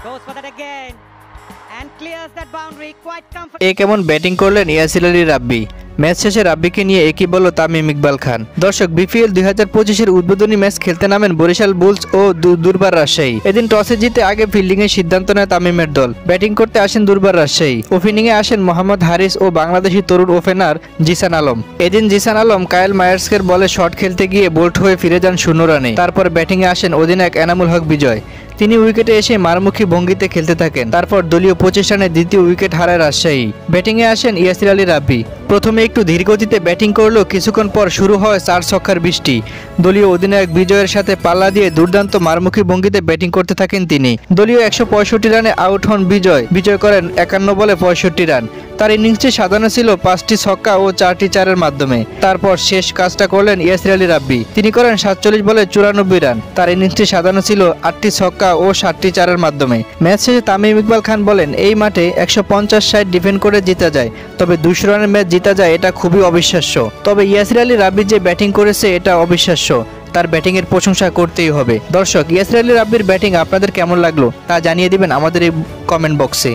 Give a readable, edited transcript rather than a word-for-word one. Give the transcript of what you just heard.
Goes for that again and clears that boundary quite A comfortably. কেমন batting করলেন ইয়াসির আলী রাব্বি। Match শেষে রাব্বিকে নিয়ে একই বলল তামিম ইকবাল খান। দর্শক, বিপিএল 2025-এর উদ্বোধনী ম্যাচ খেলতে নামেন বরিশাল বুলস ও দুর্বার রাজশাহী। এদিন টসে জিতে আগে ফিল্ডিংয়ের সিদ্ধান্ত নেয় তামিমের দল। ব্যাটিং করতে আসেন দুর্বার রাজশাহী। ওপেনিংয়ে আসেন মোহাম্মদ হারিস ও বাংলাদেশি তরুণ ওপেনার জিসান আলম। এদিন জিসান আলম কায়েল মায়ার্সকের বলে শট খেলতে গিয়ে বোল্ড হয়ে ফিরে যান 0 রানে। তারপর ব্যাটিংয়ে আসেন অধিনায়ক এনামুল হক বিজয়। তিনি উইকেটে এসে মারমুখী ভঙ্গিতে খেলতে থাকেন। তারপর দলীয় 25 রানে দ্বিতীয় উইকেট হারায় রাজশাহী। ব্যাটিংয়ে আসেন ইয়াসির আলী রাব্বি। প্রথমে একটু ধীরগতিতে ব্যাটিং করলেও কিছুক্ষণ পর শুরু হয় 4 ছক্কার বৃষ্টি। দলীয় অধিনায়ক বিজয়ের সাথে পাল্লা দিয়ে দুর্দান্ত মারমুখী ভঙ্গিতে ব্যাটিং করতে থাকেন তিনি। দলীয় 165 রানে আউট হন বিজয় করেন 51 বলে 65 রান। তার ইনিংসটি সাজানো ছিল 5টি ছক্কা ও 4টি চারের মাধ্যমে। তারপর শেষ কাজটা করলেন ইয়াসির আলী রাব্বি। তিনি করেন 47 বলে 94 রান। তার ইনিংসটি সাজানো ছিল 8টি ছক্কা ও 7টি চারের মাধ্যমে। ম্যাচ শেষে তামিম ইকবাল খান বলেন, এই মাঠে 150 ডিফেন্ড করে জিতা যায়, তবে 200 রানের ম্যাচ জিতা যায় এটা খুবই অবিশ্বাস্য। তবে ইয়াসির আলী রাব্বি যে ব্যাটিং করেছে এটা অবিশ্বাস্য। তার ব্যাটিংয়ের প্রশংসা করতেই হবে। দর্শক, ইয়াসির আলী রাব্বির ব্যাটিং আপনাদের কেমন লাগলো তা জানিয়ে দিবেন আমাদের এই কমেন্ট বক্সে।